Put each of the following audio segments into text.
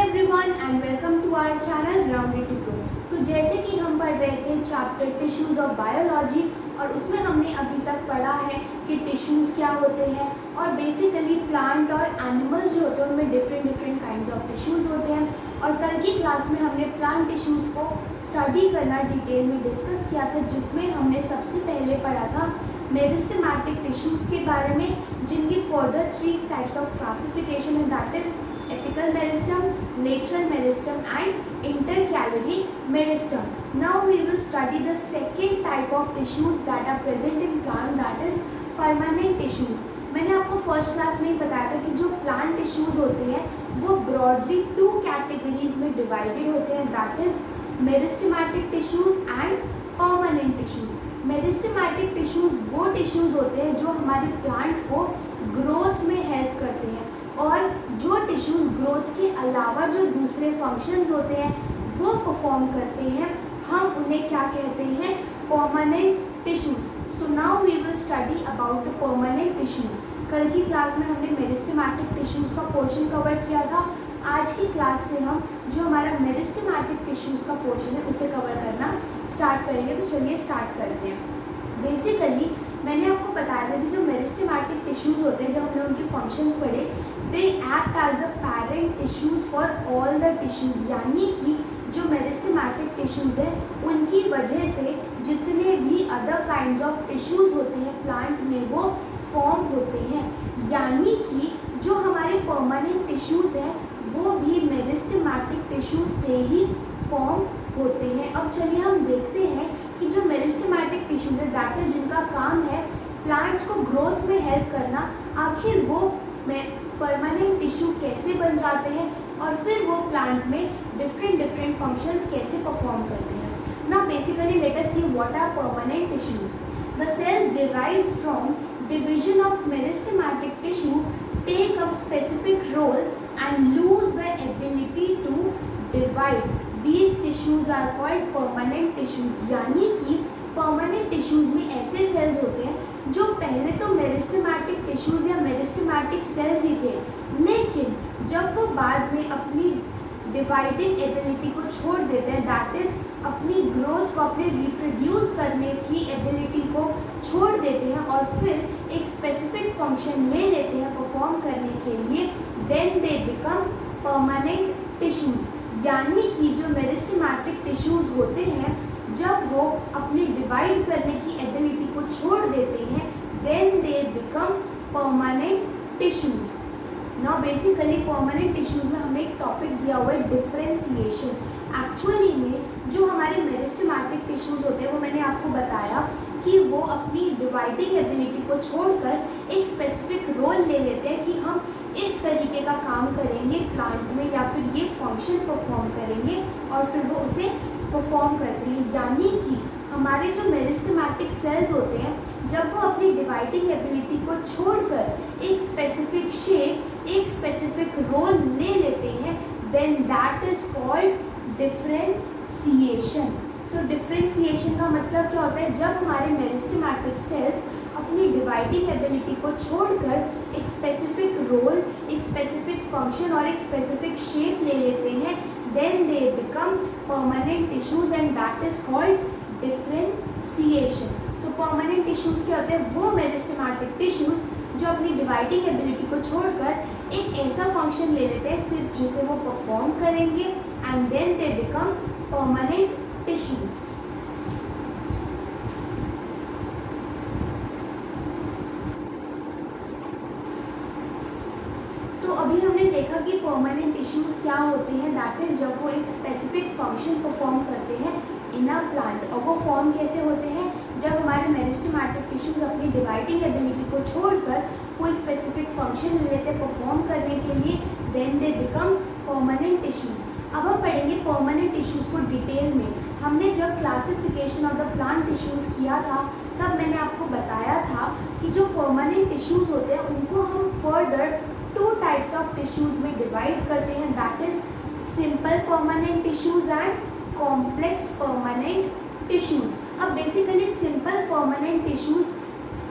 Everyone and welcome to our channel grounded to grow. तो जैसे कि हम पढ़ रहे थे चैप्टर टिश्यूज़ ऑफ बायोलॉजी और उसमें हमने अभी तक पढ़ा है कि टिश्यूज़ क्या होते हैं और बेसिकली प्लांट और एनिमल्स जो होते हैं उनमें डिफरेंट काइंड्स ऑफ टिश्यूज़ होते हैं। और कल की क्लास में हमने प्लांट टिश्यूज़ को स्टडी करना डिटेल में डिस्कस किया था, जिसमें हमने सबसे पहले पढ़ा था मेरिस्टेमेटिक टिश्यूज़ के बारे में, जिनकी फर्दर 3 टाइप्स ऑफ क्लासिफिकेशन है, that is apical meristem, lateral meristem and intercalary meristem. Now we will study the second type of tissues that are present in plant, that is permanent tissues. मैंने आपको first class में ही बताया था कि जो plant tissues होते हैं वो ब्रॉडली 2 कैटेगरीज में डिवाइडेड होते हैं, that is meristematic tissues and permanent tissues. Meristematic tissues वो टिश्यूज होते हैं जो हमारे प्लांट को ग्रोथ में हेल्प करते हैं, और जो टिश्यूज ग्रोथ के अलावा जो दूसरे फंक्शंस होते हैं वो परफॉर्म करते हैं, हम उन्हें क्या कहते हैं, permanent tissues. So now we will study about the permanent tissues. कल की क्लास में हमने मेरिस्टेमेटिक टिश्यूज का पोर्शन कवर किया था। आज की क्लास से हम जो हमारा मेरिस्टेमेटिक टिश्यूज का पोर्शन है उसे कवर करना स्टार्ट करेंगे। तो चलिए स्टार्ट करते हैं। बेसिकली मैंने आपको बताया था कि जो मेरिस्टेमेटिक टिश्यूज होते हैं, जब हमने उनकी फंक्शंस पढ़े, they act as the parent tissues for all the tissues, यानी कि जो मेरिस्टेमेटिक टिश्यूज हैं उनकी वजह से जितने भी अदर काइंड्स ऑफ टिश्यूज होते हैं प्लांट में वो फॉर्म होते हैं, यानी कि जो हमारे परमानेंट टिश्यूज हैं वो भी मेरिस्टेमेटिक टिश्यूज से ही फॉर्म होते हैं। अब चलिए हम देखते हैं कि जो मेरिस्टेमेटिक टिश्यूज है, दैट इज जिनका काम है प्लांट्स को ग्रोथ में हेल्प करना, आखिर वो परमानेंट टिश्यू कैसे बन जाते हैं और फिर वो प्लांट में डिफरेंट फंक्शंस कैसे परफॉर्म करते हैं। Now basically let us see what are permanent tissues. The cells derived from division of meristematic tissue take up specific role and lose the ability to divide. These tissues are called permanent tissues, यानी कि permanent tissues में ऐसे sales होते हैं जो पहले तो meristematic tissues या मेरिस्टेमेटिक सेल्स ही थे, लेकिन जब वो बाद में अपनी डिवाइडिंग एबिलिटी को छोड़ देते हैं, दैट इज अपनी ग्रोथ को, अपने रिप्रोड्यूस करने की एबिलिटी को छोड़ देते हैं और फिर एक स्पेसिफिक फंक्शन ले लेते हैं परफॉर्म करने के लिए, then they become permanent tissues. यानी कि जो मेरिस्टेमेटिक टिश्यूज होते हैं जब वो अपनी डिवाइड करने की एबिलिटी को छोड़ देते हैं, then they become permanent tissues. Now basically permanent tissues में हमें एक टॉपिक दिया हुआ है डिफरेंशिएशन। एक्चुअली में जो हमारे मेरिस्टेमेटिक टिश्यूज होते हैं वो मैंने आपको बताया कि वो अपनी डिवाइडिंग एबिलिटी को छोड़कर एक स्पेसिफिक रोल ले लेते हैं कि हम इस तरीके का काम करेंगे प्लांट में या फिर ये फंक्शन परफॉर्म करेंगे, और फिर वो उसे परफॉर्म करते हैं। यानी कि हमारे जो मेरिस्टेमेटिक सेल्स होते हैं जब वो अपनी डिवाइडिंग एबिलिटी को छोड़कर एक स्पेसिफिक शेप, एक स्पेसिफिक रोल ले लेते हैं, then that is called differentiation. So differentiation का मतलब क्या होता है, जब हमारे मेरिस्टेमेटिक सेल्स अपनी डिवाइडिंग एबिलिटी को छोड़कर एक स्पेसिफिक रोल, एक स्पेसिफिक फंक्शन और एक स्पेसिफिक शेप ले लेते हैं, then they become permanent tissues and that is called differentiation. So permanent tissues क्या होते हैं, वो मेरिस्टेमेटिक टिश्यूज जो अपनी डिवाइडिंग एबिलिटी को छोड़कर एक ऐसा फंक्शन ले लेते हैं सिर्फ जिसे वो परफॉर्म करेंगे, and then they become permanent tissues. तो अभी हमने देखा कि परमानेंट टिश्यूज क्या होते हैं, दैट इज जब वो एक स्पेसिफिक फंक्शन परफॉर्म करते हैं इन अ प्लांट। और वो फॉर्म कैसे होते हैं, जब हमारे मेरिस्टेमेटिक टिश्यूज अपनी डिवाइडिंग एबिलिटी को छोड़कर कोई स्पेसिफिक फंक्शन ले लेते हैं परफॉर्म करने के लिए, then they become permanent tissues. अब हम पढ़ेंगे परमानेंट टिश्यूज को डिटेल में। हमने जब classification of the plant tissues किया था तब मैंने आपको बताया था कि जो परमानेंट टिश्यूज होते हैं उनको हम फर्दर 2 टाइप्स ऑफ टिश्यूज में डिवाइड करते हैं, that is simple permanent tissues and complex permanent tissues. अब बेसिकली सिंपल परमानेंट टिश्यूज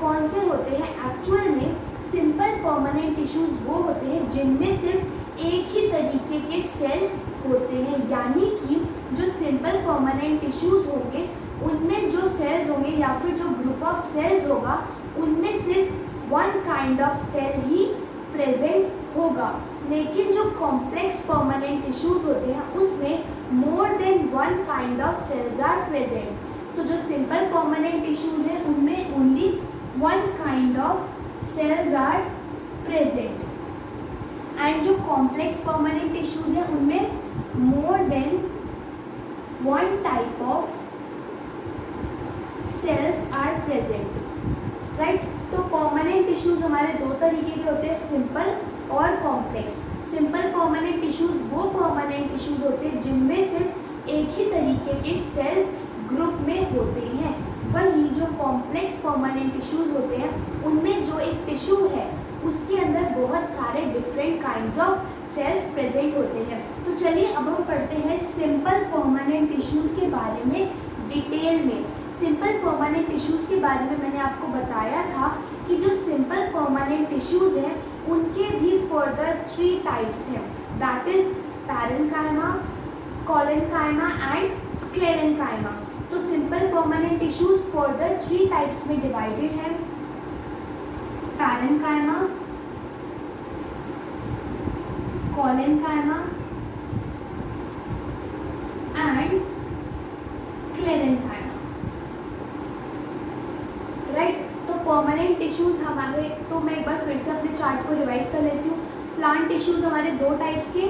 कौन से होते हैं, एक्चुअल में सिंपल परमानेंट टिश्यूज वो होते हैं जिनमें सिर्फ एक ही तरीके के सेल होते हैं, यानी कि जो सिंपल परमानेंट टिश्यूज होंगे उनमें जो सेल्स होंगे या फिर जो ग्रुप ऑफ सेल्स होगा उनमें सिर्फ वन काइंड ऑफ सेल ही प्रेजेंट होगा। लेकिन जो कॉम्प्लेक्स परमानेंट टिश्यूज होते हैं उसमें more than one kind of cells are present. So जो सिंपल परमानेंट टिश्यूज हैं उनमें only one kind of cells are present, and जो कॉम्प्लेक्स परमानेंट टिश्यूज हैं उनमें more than one type of cells are present, right. तो permanent tissues हमारे दो तरीके के होते हैं, सिंपल और कॉम्प्लेक्स। सिंपल परमानेंट टिश्यूज वो परमानेंट टिश्यूज होते हैं जिनमें सिर्फ एक ही तरीके के सेल्स ग्रुप में होते हैं। वहीं जो कॉम्प्लेक्स परमानेंट टिश्यूज होते हैं उनमें जो एक टिश्यू है उसके अंदर बहुत सारे different kinds of cells present होते हैं। तो चलिए अब हम पढ़ते हैं सिंपल परमानेंट टिश्यूज के बारे में डिटेल में। सिंपल परमानेंट टिश्यूज के बारे में मैंने आपको बताया था कि जो सिंपल परमानेंट टिश्यूज हैं उनके भी फर्दर 3 टाइप्स हैं, that is parenchyma, collenchyma and sclerenchyma. तो simple permanent tissues further 3 types में डिवाइडेड है, parenchyma, collenchyma and sclerenchyma, right. तो परमानेंट टिश्यूज हमारे, तो मैं एक बार फिर से अपने चार्ट को रिवाइज कर लेती हूँ। प्लांट टिश्यूज हमारे 2 टाइप्स के,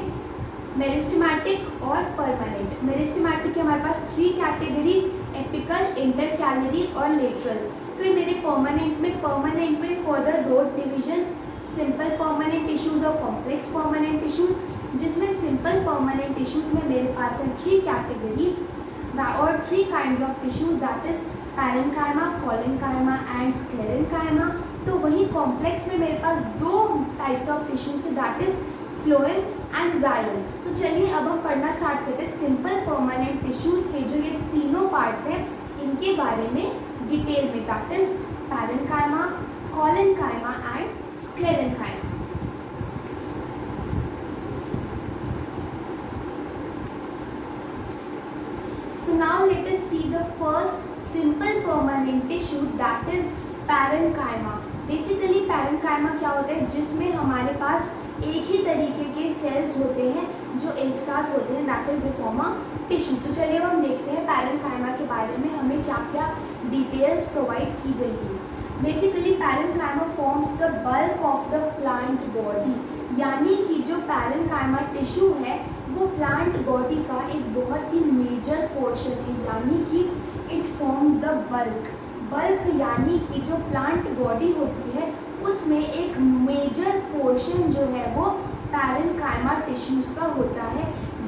मेरिस्टेमेटिक और परमानेंट। मेरिस्टेमेटिक के हमारे पास 3 कैटेगरीज, एपिकल, इंटरकैलरी और लेटरल। फिर मेरे परमानेंट में further 2 divisions, simple permanent tissues और कॉम्प्लेक्स परमानेंट टिश्यूज, जिसमें सिंपल परमानेंट टिश्यूज में मेरे पास है 3 कैटेगरीज और 3 kinds of tissues, that is parenchyma, collenchyma and sclerenchyma. तो वही कॉम्प्लेक्स में मेरे पास 2 टाइप्स ऑफ टिश्यूज है, that is phloem and xylem. तो चलिए अब हम पढ़ना स्टार्ट करते हैं सिंपल परमानेंट टिश्यूज के जो ये तीनों पार्ट्स हैं इनके बारे में डिटेल में, that is parenchyma, collenchyma and sclerenchyma. So now let us see the first simple permanent tissue, that is parenchyma. Basically parenchyma क्या होता है, जिसमें हमारे पास एक ही तरीके के सेल्स होते हैं जो एक साथ होते हैं, that is the form a tissue. तो चलिए अब हम देखते हैं पैरेन्काइमा के बारे में हमें क्या क्या डिटेल्स प्रोवाइड की गई है। Basically parenchyma forms the bulk of the plant body, यानी कि जो पैरेन्काइमा टिश्यू है वो प्लांट बॉडी का एक बहुत ही मेजर पोर्शन है, यानी कि इट फॉर्म्स द बल्क यानी कि जो प्लांट बॉडी होती है उसमें एक मेजर पोर्शन जो है वो पैरेन्काइमा टिश्यूज का होता है।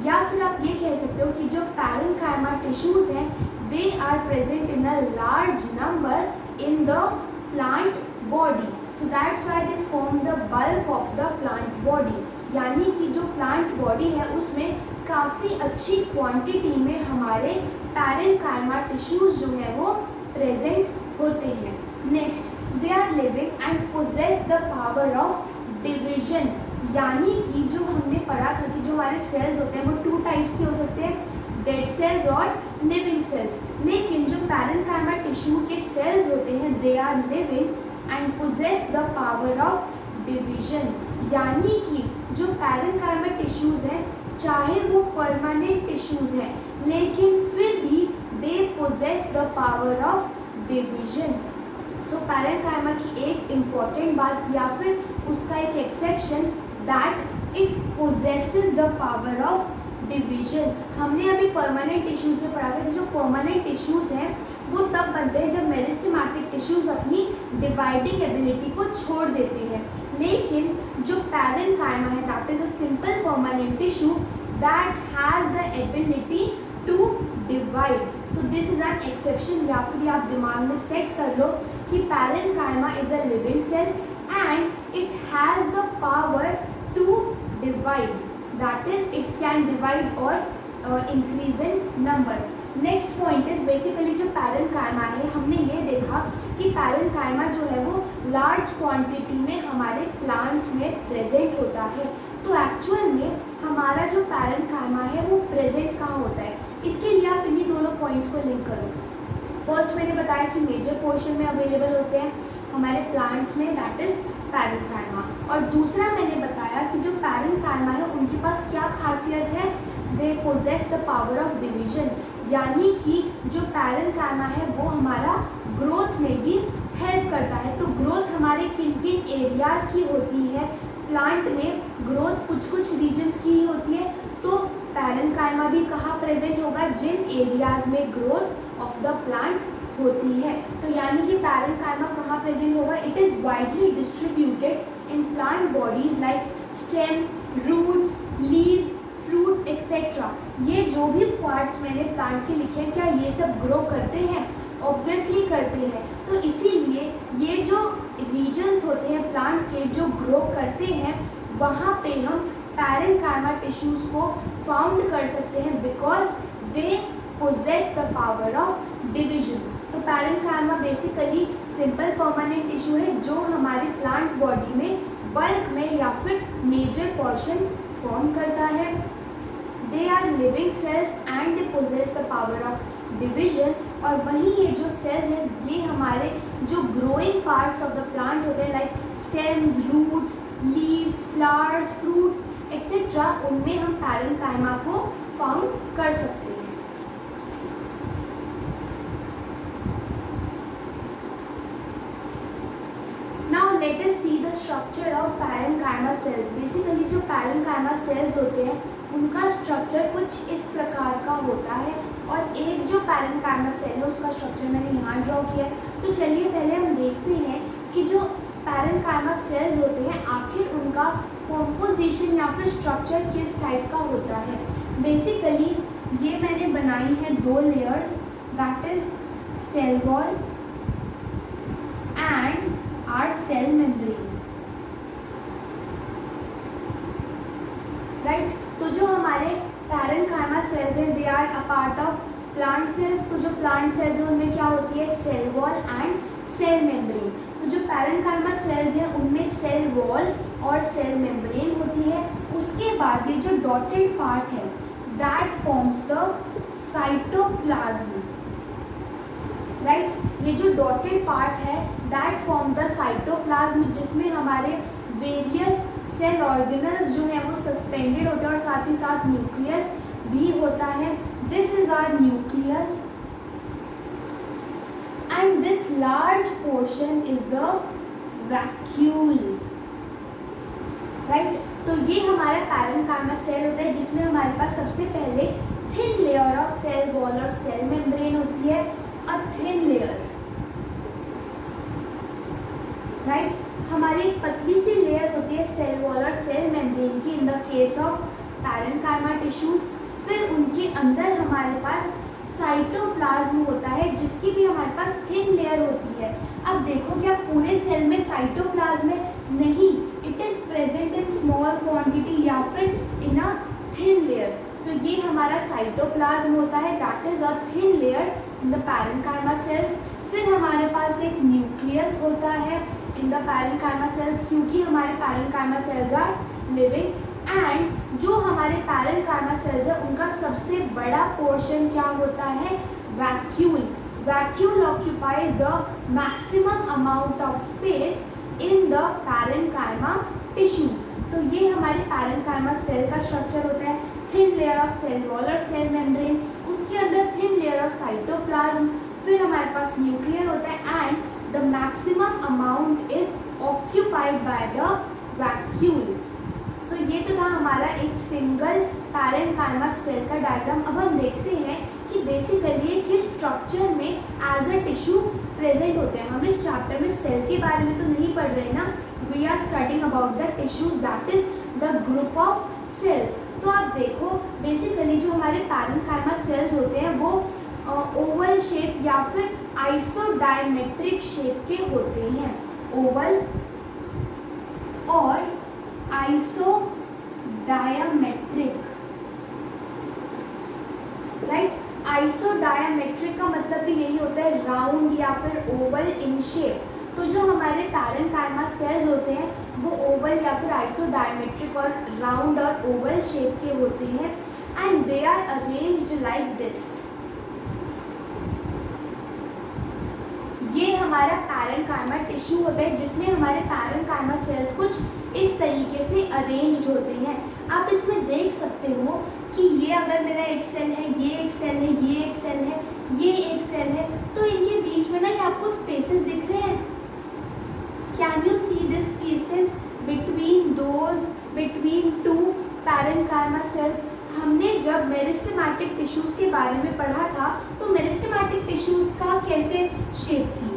या फिर आप ये कह सकते हो कि जो पैरेन्काइमा टिश्यूज हैं they are present in a large number in the plant body, so that's why they form the bulk of the plant body, यानी कि जो प्लांट बॉडी है उसमें काफ़ी अच्छी क्वांटिटी में हमारे पैरेन्काइमा टिश्यूज जो है वो प्रेजेंट होते हैं। Next, they are living and possess the power of division, यानी कि जो हमने पढ़ा था कि जो हमारे सेल्स होते हैं वो 2 टाइप्स के हो सकते हैं, डेड सेल्स और लिविंग सेल्स। लेकिन जो पैरेन्काइमा टिश्यू के सेल्स होते हैं they are living and possess the power of division, यानी कि जो पैरेन्काइमा टिश्यूज हैं चाहे वो परमानेंट टिश्यूज हैं लेकिन फिर भी दे possess the power of division. So parenchyma की एक इम्पॉर्टेंट बात या फिर उसका एक exception, that it possesses the power of division. हमने अभी परमानेंट टिश्यूज में पढ़ा था कि जो परमानेंट टिश्यूज हैं वो तब बनते हैं जब मेरिस्टेमेटिक टिश्यूज अपनी डिवाइडिंग एबिलिटी को छोड़ देते हैं, लेकिन जो पैरेन्काइमा है that is a simple permanent tissue that has the ability to divide. So this is an exception, या फिर आप दिमाग में सेट कर लो कि parenchyma is a living cell and it has the power to divide, that is it can divide और increase in number. Next point is basically जो पैरेन्काइमा है हमने ये देखा कि पैरेन्काइमा जो है वो लार्ज क्वांटिटी में हमारे प्लांट्स में प्रेजेंट होता है। तो एक्चुअल में हमारा जो पैरेन्काइमा है वो प्रेजेंट कहाँ होता है, इसके लिए आप इन्हीं दोनों पॉइंट्स को लिंक करो। फर्स्ट मैंने बताया कि मेजर पोर्शन में अवेलेबल होते हैं हमारे प्लांट्स में, दैट इज पैरेन्काइमा। और दूसरा मैंने बताया कि जो पैरेन्काइमा है उनके पास क्या खासियत है, दे possess the power of division, यानी कि जो पैरेन्काइमा है वो हमारा ग्रोथ में भी हेल्प करता है। तो ग्रोथ हमारे किन किन एरियाज़ की होती है, प्लांट में ग्रोथ कुछ कुछ रीजन्स की ही होती है। तो पैरेन्काइमा भी कहाँ प्रेजेंट होगा, जिन एरियाज में ग्रोथ ऑफ द प्लांट होती है। तो यानी कि पैरेन्काइमा कहाँ प्रेजेंट होगा, it is widely distributed in plant bodies like stem, roots, leaves, fruits etcetera. ये जो भी पार्ट्स मैंने प्लांट के लिखे हैं, क्या ये सब ग्रो करते हैं, ऑब्वियसली करते हैं। तो इसीलिए ये जो रीजन्स होते हैं प्लांट के जो ग्रो करते हैं, वहाँ पे हम पैरेन्काइमा टिश्यूज़ को फाउंड कर सकते हैं because they possess the power of division. तो parenchyma basically simple permanent tissue है जो हमारी प्लांट बॉडी में बल्क में या फिर मेजर पोर्शन फॉर्म करता है। They are living cells and they possess the power of division. और वहीं ये जो सेल्स हैं ये हमारे जो growing parts of the plant होते हैं like stems, roots, leaves, flowers, fruits etcetera, उनमें हम पैरेन्काइमा को फाउंड कर सकते हैं। Now let us see the structure of parenchyma cells. Basically जो पैरेन्काइमा सेल्स होते हैं उनका स्ट्रक्चर कुछ इस प्रकार का होता है, और एक जो पैरेन्काइमा सेल है उसका स्ट्रक्चर मैंने यहाँ ड्रॉ किया है। तो चलिए पहले हम देखते हैं कि जो पैरेन्काइमा सेल्स होते हैं आखिर उनका कॉम्पोजिशन या फिर स्ट्रक्चर किस टाइप का होता है। बेसिकली ये मैंने बनाई है दो layers, that is cell wall and our cell membrane, right. तो जो हमारे पैरेन्काइमा सेल्स हैं they are a part of plant cells. तो जो प्लांट सेल्स हैं उनमें क्या होती है, cell wall and cell membrane. तो जो पैरेन्काइमा सेल्स हैं उनमें सेल वॉल और सेल मेम्ब्रेन होती है। उसके बाद ये जो डॉटेड पार्ट है that forms the cytoplasm, right. ये जो डॉटेड पार्ट है दैट फॉर्म द साइटोप्लाज्म, जिसमें हमारे वेरियस सेल ऑर्गेनल्स जो हैं वो सस्पेंडेड होते हैं और साथ ही साथ न्यूक्लियस भी होता है। This is our nucleus and this large portion is the vacuole, right. तो ये हमारा पैरेन्काइमा सेल होता है जिसमें हमारे पास सबसे पहले thin layer of cell wall और सेल मेम्ब्रेन होती है, अ थिन लेयर, राइट। हमारी एक पतली सी लेयर होती है सेल वॉल और सेल मेम्ब्रेन की in the case of parenchyma tissues. फिर उनके अंदर हमारे पास साइटोप्लाज्म होता है जिसकी भी हमारे पास थिन लेयर होती है। अब देखो क्या पूरे सेल में साइटोप्लाज्म है, नहीं, it is present in small quantity या फिर इन अ थिन लेयर। तो ये हमारा साइटोप्लाज्म होता है, that is a thin layer in the parenchyma sales. फिर हमारे पास एक न्यूक्लियस होता है इन द पैरेन्काइमा सेल्स, क्योंकि हमारे parenchyma cells are living. And जो हमारे पैरेन्काइमा सेल्स है उनका सबसे बड़ा पोर्शन क्या होता है, vacuole. Vacuole occupies the maximum amount of space in the parenchyma tissues. तो ये हमारे पैरेन्काइमा सेल का स्ट्रक्चर होता है, thin layer of cell wall और सेल मेम्ब्रेन, उसके अंदर थिन लेयर ऑफ साइटोप्लाज्म, फिर हमारे पास न्यूक्लियर होता है and the maximum amount is occupied by the vacuole. So ये तो था हमारा एक सिंगल पैरेन्काइमा सेल का डायग्राम। अब हम देखते हैं कि बेसिकली किस स्ट्रक्चर में एज अ टिश्यू प्रेजेंट होते हैं। हम इस चैप्टर में सेल के बारे में तो नहीं पढ़ रहे ना, we are studying about the tissues, that is the group of cells. तो आप देखो बेसिकली जो हमारे पैरेन्काइमा सेल्स होते हैं वो ओवल शेप या फिर आइसोडायमेट्रिक शेप के होते हैं, ओवल और आइसोडायमेट्रिक, राइट। आइसोडायामेट्रिक का मतलब भी यही होता है राउंड या फिर ओवल इन शेप। तो जो हमारे पैरेन्काइमा सेल्स होते हैं वो ओवल या फिर आइसोडायामेट्रिक और राउंड और ओवल शेप के होते हैं and they are arranged like this. ये हमारा पैरेन्काइमा टिश्यू होता है जिसमें हमारे पैरेन्काइमा सेल्स कुछ इस तरीके से अरेंज्ड होते हैं। आप इसमें देख सकते हो कि ये अगर मेरा एक सेल है, ये एक सेल है, ये एक सेल है, ये एक सेल है, तो इनके बीच में ना ये आपको स्पेसेस दिख रहे हैं। Can you see this spaces between two parenchyma sales? हमने जब मेरिस्टेमेटिक टिश्यूज के बारे में पढ़ा था तो मेरिस्टेमेटिक टिश्यूज का कैसे शेप थी?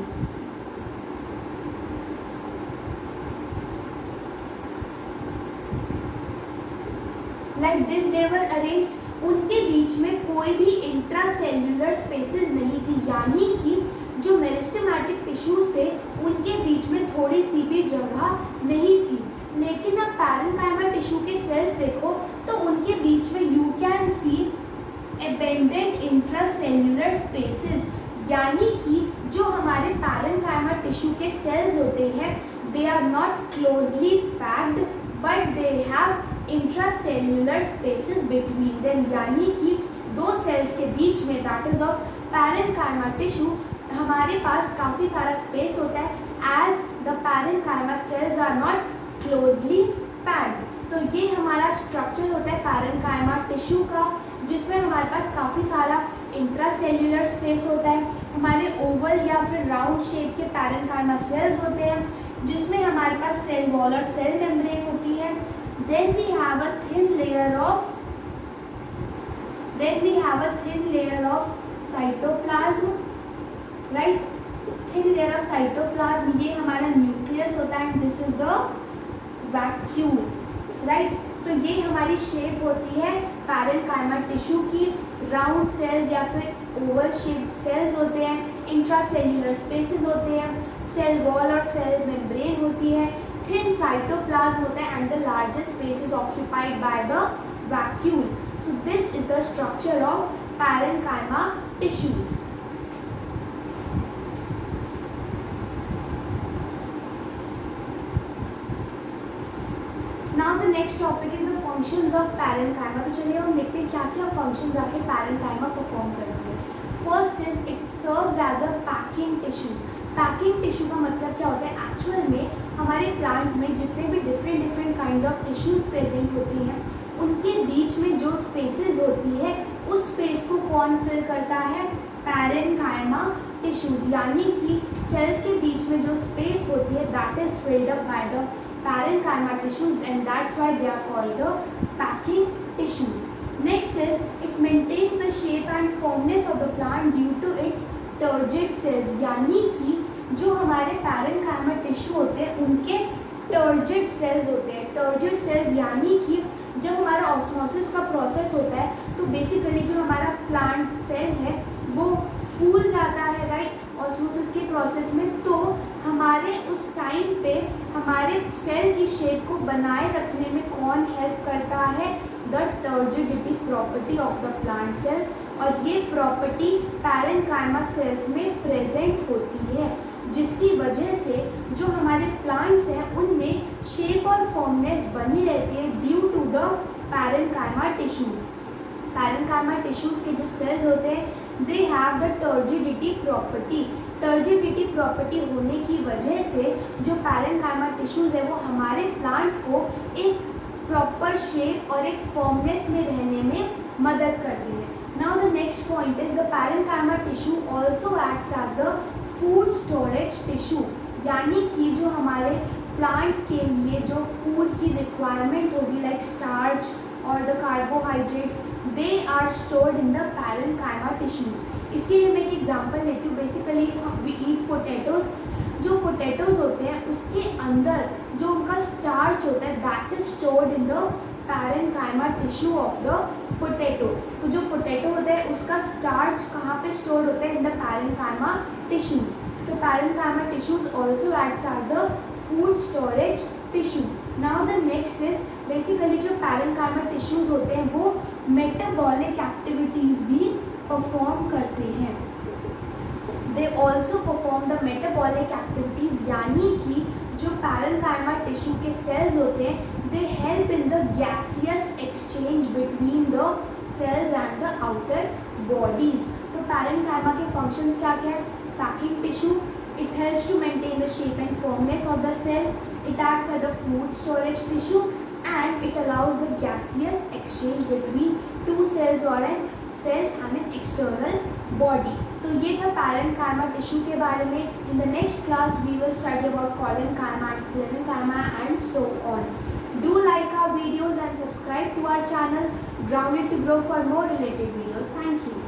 Like this they were arranged. उनके बीच में कोई भी इंट्रासेल्यूलर स्पेसेस नहीं थी, यानी कि जो मेरिस्टेमेटिक टिश्यूज थे उनके बीच में थोड़ी सी भी जगह नहीं थी। लेकिन अब पैरेन्काइमा टिश्यू के सेल्स देखो तो उनके बीच में you can see abundant intracellular spaces, यानी कि जो हमारे पैरेन्काइमा टिश्यू के सेल्स होते हैं they are not closely packed but they have intracellular spaces between them, यानी कि दो सेल्स के बीच में that is of parenchyma tissue हमारे पास काफ़ी सारा स्पेस होता है as the parenchyma cells are not closely packed. तो ये हमारा स्ट्रक्चर होता है पैरेन्काइमा टिश्यू का, जिसमें हमारे पास काफ़ी सारा इंट्रासेल्यूलर स्पेस होता है। हमारे ओवल या फिर राउंड शेप के पैरेन्काइमा सेल्स होते हैं जिसमें हमारे पास सेल वॉल और सेल मेम्ब्रेन होती है। Then we have a thin layer of cytoplasm, right, thin layer of cytoplasm, ये हमारा न्यूक्लियस होता है and this is the vacuole, right. तो ये हमारी शेप होती है पैरेन्काइमा टिश्यू की। राउंड सेल्स या फिर ओवल शेप सेल्स होते हैं, इंट्रासेल्यूलर स्पेसेस होते हैं, सेल वॉल और सेल मेम्ब्रेन होती है, थिन साइटोप्लाज्म होता है and the largest space is occupied by the vacuole. So this is the structure of parenchyma tissues. Now the next topic is the functions of parenchyma. तो चलिए हम देखते हैं क्या क्या फंक्शंस आके पैरेन्काइमा परफॉर्म करती है। First is it serves as a packing tissue. Packing tissue का मतलब क्या होता है? एक्चुअल में हमारे प्लांट में जितने भी different kind of tissues present होती हैं उनके बीच में जो स्पेसेस होती है उस स्पेस को कौन फिल करता है? पैरेन्काइमा टिश्यूज, यानी कि सेल्स के बीच में जो स्पेस होती है that is filled up by the parenchyma tissues and that's why they are called the packing tissues. Next is it maintains the shape and firmness of the plant due to its turgid cells, यानी कि जो हमारे parenchyma tissue होते हैं उनके turgid sales होते हैं। Turgid sales यानी कि जब हमारा ऑस्मोसिस का प्रोसेस होता है तो बेसिकली जो हमारा प्लांट सेल है वो फूल जाता है, राइट, ऑस्मोसिस के प्रोसेस में। तो हमारे उस टाइम पे हमारे सेल की शेप को बनाए रखने में कौन हेल्प करता है? The turgidity property of the plant cells, और ये प्रॉपर्टी पैरेन्काइमा सेल्स में प्रेजेंट होती है जिसकी वजह से जो हमारे प्लांट्स हैं उनमें शेप और फॉर्मनेस बनी रहती है due to the parenchyma tissues. Parenchyma tissues के जो सेल्स होते हैं they have the turgidity property. Turgidity property होने की वजह से जो पैरेन्काइमा टिश्यूज है वो हमारे प्लांट को एक प्रॉपर शेप और एक फॉर्मनेस में रहने में मदद करती है। Now the next point is the parenchyma tissue also acts as the food storage tissue, यानी कि जो हमारे प्लांट के लिए जो फूड की रिक्वायरमेंट होगी लाइक स्टार्च और the carbohydrates they are stored in the parenchyma tissues. इसके लिए मैं एक एग्जांपल लेती हूँ। Basically we eat potatoes. जो पोटैटोज होते हैं उसके अंदर जो उनका स्टार्च होता है that is stored in the parenchyma tissue of the potato. तो जो पोटैटो होता है उसका स्टार्च कहाँ पे स्टोर्ड होता है? In the parenchyma tissues. So parenchyma tissues also acts as the food storage tissue. Now the next is basically जो पैरेन्काइमा टिश्यूज होते हैं वो मेटाबॉलिक एक्टिविटीज़ भी परफॉर्म करते हैं। They also perform the metabolic activities, यानी कि जो पैरेन्काइमा टिश्यू के सेल्स होते हैं they help in the gaseous exchange between the cells and the outer bodies. तो पैरेन्काइमा के फंक्शंस क्या क्या है? Packing tissue, it helps to maintain the shape and firmness of the cell, it acts as the food storage tissue and it allows the gaseous exchange between two cells और an cell and an external body. तो ये था parenchyma tissue के बारे में। In the next class we will study about collenchyma and sclerenchyma and so on. Do like our videos and subscribe to our channel Grounded to Grow for more related videos. Thank you.